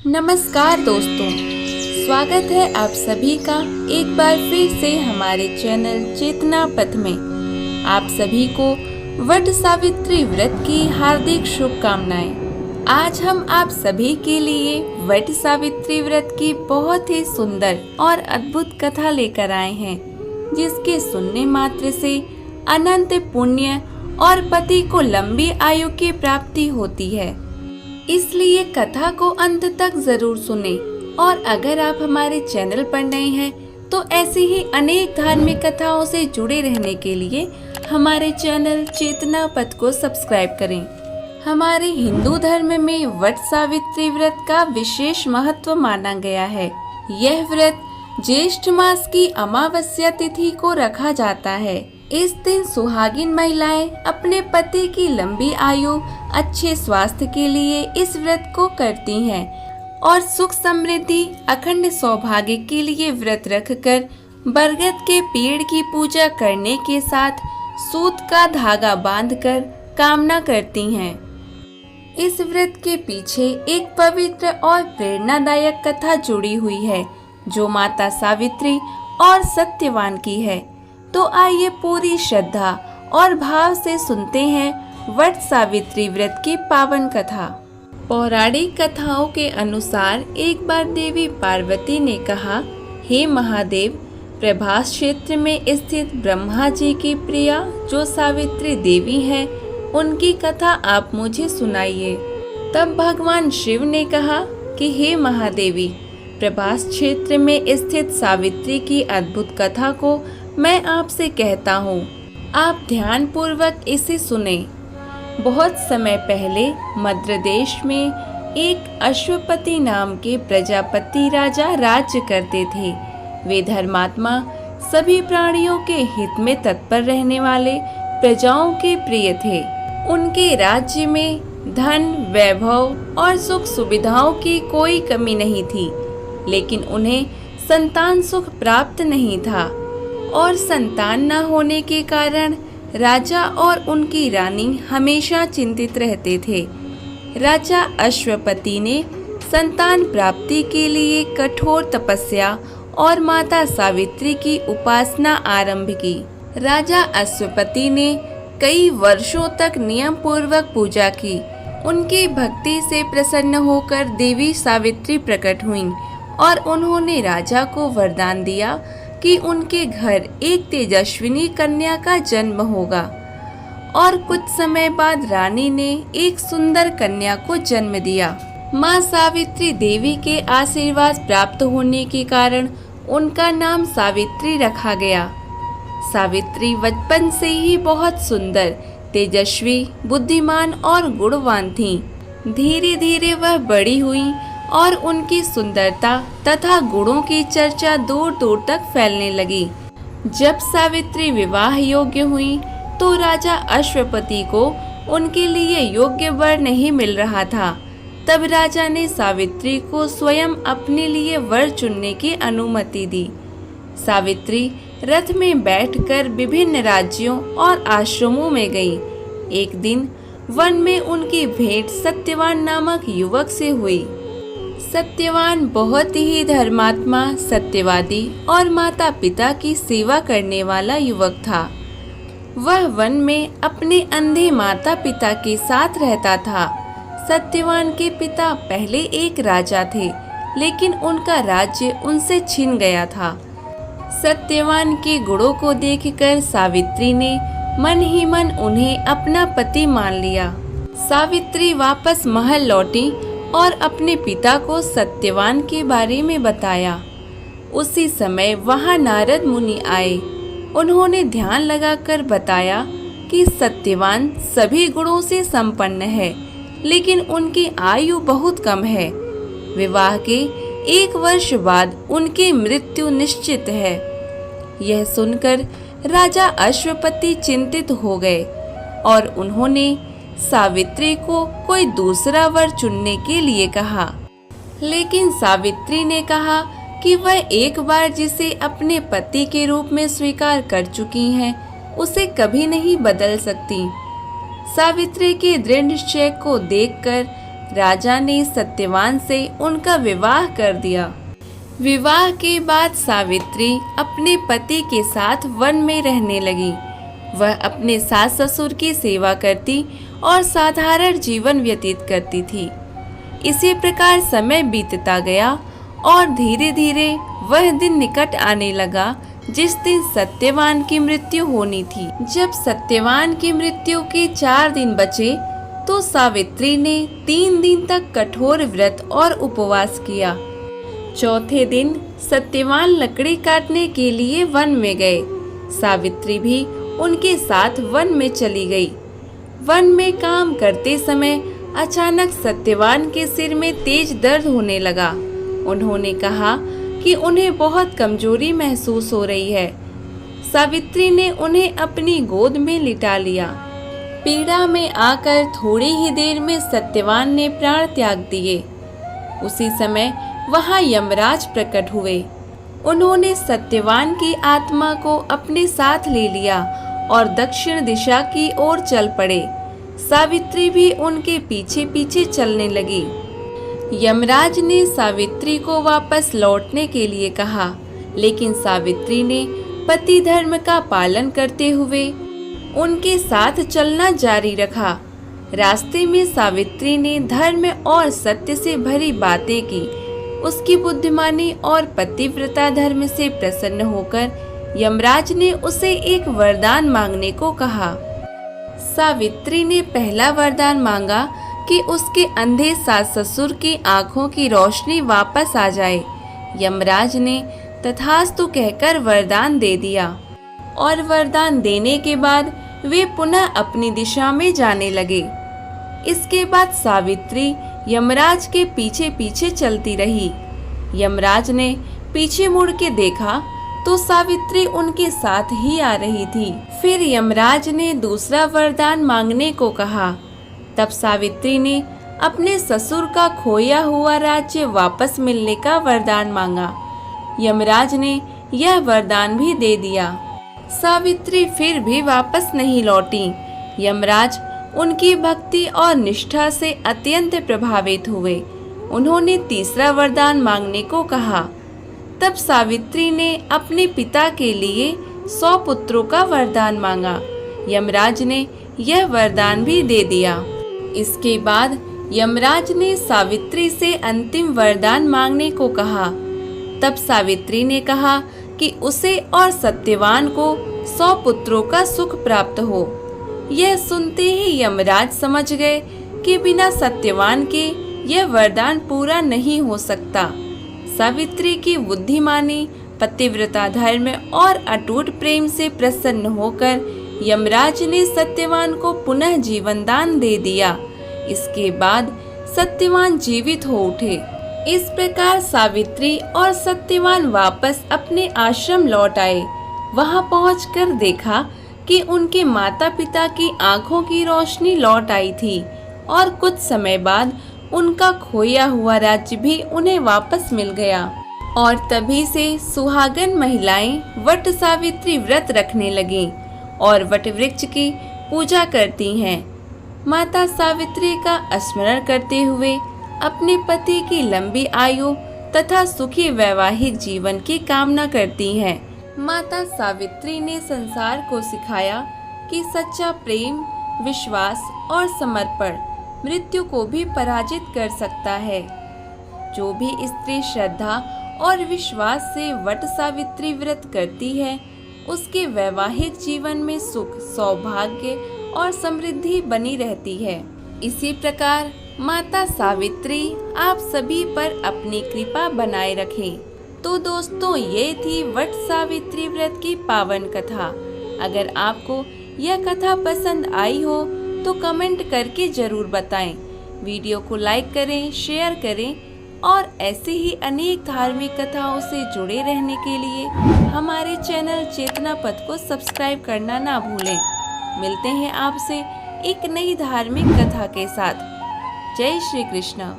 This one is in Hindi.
नमस्कार दोस्तों, स्वागत है आप सभी का एक बार फिर से हमारे चैनल चेतना पथ में। आप सभी को वट सावित्री व्रत की हार्दिक शुभकामनाएं। आज हम आप सभी के लिए वट सावित्री व्रत की बहुत ही सुंदर और अद्भुत कथा लेकर आए हैं, जिसके सुनने मात्र से अनंत पुण्य और पति को लंबी आयु की प्राप्ति होती है। इसलिए कथा को अंत तक जरूर सुने। और अगर आप हमारे चैनल पर नए हैं तो ऐसी ही अनेक धार्मिक कथाओं से जुड़े रहने के लिए हमारे चैनल चेतना पथ को सब्सक्राइब करें। हमारे हिंदू धर्म में वट सावित्री व्रत का विशेष महत्व माना गया है। यह व्रत ज्येष्ठ मास की अमावस्या तिथि को रखा जाता है। इस दिन सुहागिन महिलाएं अपने पति की लंबी आयु, अच्छे स्वास्थ्य के लिए इस व्रत को करती हैं और सुख समृद्धि, अखंड सौभाग्य के लिए व्रत रखकर बरगद के पेड़ की पूजा करने के साथ सूत का धागा बांधकर कामना करती हैं। इस व्रत के पीछे एक पवित्र और प्रेरणादायक कथा जुड़ी हुई है, जो माता सावित्री और सत्यवान की है। तो आइए पूरी श्रद्धा और भाव से सुनते हैं वट सावित्री व्रत की पावन कथा। पौराणिक कथाओं के अनुसार एक बार देवी पार्वती ने कहा, हे महादेव, प्रभास क्षेत्र में स्थित ब्रह्मा जी की प्रिया जो सावित्री देवी हैं, उनकी कथा आप मुझे सुनाइए। तब भगवान शिव ने कहा कि हे महादेवी, प्रभास क्षेत्र में स्थित सावित्री की अद्भुत कथा को मैं आपसे कहता हूँ, आप ध्यान पूर्वक इसे सुने। बहुत समय पहले मद्र देश में एक अश्वपति नाम के प्रजापति राजा राज्य करते थे। वे धर्मात्मा, सभी प्राणियों के हित में तत्पर रहने वाले, प्रजाओं के प्रिय थे। उनके राज्य में धन, वैभव और सुख सुविधाओं की कोई कमी नहीं थी, लेकिन उन्हें संतान सुख प्राप्त नहीं था और संतान न होने के कारण राजा और उनकी रानी हमेशा चिंतित रहते थे। राजा अश्वपति ने संतान प्राप्ति के लिए कठोर तपस्या और माता सावित्री की उपासना आरंभ की। राजा अश्वपति ने कई वर्षों तक नियम पूर्वक पूजा की। उनकी भक्ति से प्रसन्न होकर देवी सावित्री प्रकट हुईं और उन्होंने राजा को वरदान दिया कि उनके घर एक तेजस्विनी कन्या का जन्म होगा। और कुछ समय बाद रानी ने एक सुंदर कन्या को जन्म दिया। माँ सावित्री देवी के आशीर्वाद प्राप्त होने के कारण उनका नाम सावित्री रखा गया। सावित्री बचपन से ही बहुत सुंदर, तेजस्वी, बुद्धिमान और गुणवान थीं। धीरे धीरे वह बड़ी हुई और उनकी सुंदरता तथा गुणों की चर्चा दूर दूर तक फैलने लगी। जब सावित्री विवाह योग्य हुई तो राजा अश्वपति को उनके लिए योग्य वर नहीं मिल रहा था। तब राजा ने सावित्री को स्वयं अपने लिए वर चुनने की अनुमति दी। सावित्री रथ में बैठकर विभिन्न राज्यों और आश्रमों में गई। एक दिन वन में उनकी भेंट सत्यवान नामक युवक से हुई। सत्यवान बहुत ही धर्मात्मा, सत्यवादी और माता पिता की सेवा करने वाला युवक था। वह वन में अपने अंधे माता पिता के साथ रहता था। सत्यवान के पिता पहले एक राजा थे, लेकिन उनका राज्य उनसे छिन गया था। सत्यवान के गुणों को देखकर सावित्री ने मन ही मन उन्हें अपना पति मान लिया। सावित्री वापस महल लौटी और अपने पिता को सत्यवान के बारे में बताया। उसी समय वहां नारद मुनि आए। उन्होंने ध्यान लगाकर बताया कि सत्यवान सभी गुणों से संपन्न है, लेकिन उनकी आयु बहुत कम है। विवाह के 1 वर्ष बाद उनकी मृत्यु निश्चित है। यह सुनकर राजा अश्वपति चिंतित हो गए और उन्होंने सावित्री को कोई दूसरा वर चुनने के लिए कहा। लेकिन सावित्री ने कहा कि वह एक बार जिसे अपने पति के रूप में स्वीकार कर चुकी हैं, उसे कभी नहीं बदल सकती। सावित्री के दृढ़ निश्चय को देखकर राजा ने सत्यवान से उनका विवाह कर दिया। विवाह के बाद सावित्री अपने पति के साथ वन में रहने लगी। वह अपने सास ससुर की सेवा करती और साधारण जीवन व्यतीत करती थी। इसी प्रकार समय बीतता गया और धीरे धीरे वह दिन निकट आने लगा जिस दिन सत्यवान की मृत्यु होनी थी। जब सत्यवान की मृत्यु के 4 दिन बचे तो सावित्री ने 3 दिन तक कठोर व्रत और उपवास किया। चौथे दिन सत्यवान लकड़ी काटने के लिए वन में गए। सावित्री भी उनके साथ वन में चली गई। वन में काम करते समय अचानक सत्यवान के सिर में तेज दर्द होने लगा। उन्होंने कहा कि उन्हें बहुत कमजोरी महसूस हो रही है। सावित्री ने उन्हें अपनी गोद में लिटा लिया। पीड़ा में आकर थोड़ी ही देर में सत्यवान ने प्राण त्याग दिए। उसी समय वहां यमराज प्रकट हुए। उन्होंने सत्यवान की आत्मा को अपने साथ ले लिया और दक्षिण दिशा की ओर चल पड़े। सावित्री भी उनके पीछे पीछे चलने लगी। यमराज ने सावित्री को वापस लौटने के लिए कहा, लेकिन सावित्री ने पति धर्म का पालन करते हुए उनके साथ चलना जारी रखा। रास्ते में सावित्री ने धर्म और सत्य से भरी बातें की। उसकी बुद्धिमानी और पतिव्रता धर्म से प्रसन्न होकर यमराज ने उसे एक वरदान मांगने को कहा। सावित्री ने पहला वरदान मांगा कि उसके अंधे सास ससुर की आंखों की रोशनी वापस आ जाए। यमराज ने तथास्तु कहकर वरदान दे दिया और वरदान देने के बाद वे पुनः अपनी दिशा में जाने लगे। इसके बाद सावित्री यमराज के पीछे पीछे चलती रही। यमराज ने पीछे मुड़ के देखा तो सावित्री उनके साथ ही आ रही थी। फिर यमराज ने दूसरा वरदान मांगने को कहा। तब सावित्री ने अपने ससुर का खोया हुआ राज्य वापस मिलने का वरदान मांगा। यमराज ने यह वरदान भी दे दिया। सावित्री फिर भी वापस नहीं लौटी। यमराज उनकी भक्ति और निष्ठा से अत्यंत प्रभावित हुए। उन्होंने तीसरा वरदान मांगने को कहा। तब सावित्री ने अपने पिता के लिए 100 पुत्रों का वरदान मांगा। यमराज ने यह वरदान भी दे दिया। इसके बाद यमराज ने सावित्री से अंतिम वरदान मांगने को कहा। तब सावित्री ने कहा कि उसे और सत्यवान को 100 पुत्रों का सुख प्राप्त हो। यह सुनते ही यमराज समझ गए कि बिना सत्यवान के यह वरदान पूरा नहीं हो सकता। सावित्री की बुद्धिमानी, पतिव्रता धर्म और अटूट प्रेम से प्रसन्न होकर यमराज ने सत्यवान को पुनः जीवन दान दे दिया। इसके बाद सत्यवान जीवित हो उठे। इस प्रकार सावित्री और सत्यवान वापस अपने आश्रम लौट आए। वहां पहुंचकर देखा कि उनके माता पिता की आंखों की रोशनी लौट आई थी और कुछ समय बाद उनका खोया हुआ राज्य भी उन्हें वापस मिल गया। और तभी से सुहागन महिलाएं वट सावित्री व्रत रखने लगीं और वट वृक्ष की पूजा करती हैं। माता सावित्री का स्मरण करते हुए अपने पति की लंबी आयु तथा सुखी वैवाहिक जीवन की कामना करती हैं। माता सावित्री ने संसार को सिखाया कि सच्चा प्रेम, विश्वास और समर्पण मृत्यु को भी पराजित कर सकता है। जो भी स्त्री श्रद्धा और विश्वास से वट सावित्री व्रत करती है, उसके वैवाहिक जीवन में सुख, सौभाग्य और समृद्धि बनी रहती है। इसी प्रकार माता सावित्री आप सभी पर अपनी कृपा बनाए रखें। तो दोस्तों, ये थी वट सावित्री व्रत की पावन कथा। अगर आपको यह कथा पसंद आई हो तो कमेंट करके जरूर बताएं। वीडियो को लाइक करें, शेयर करें और ऐसे ही अनेक धार्मिक कथाओं से जुड़े रहने के लिए हमारे चैनल चेतना पथ को सब्सक्राइब करना ना भूलें। मिलते हैं आपसे एक नई धार्मिक कथा के साथ। जय श्री कृष्ण।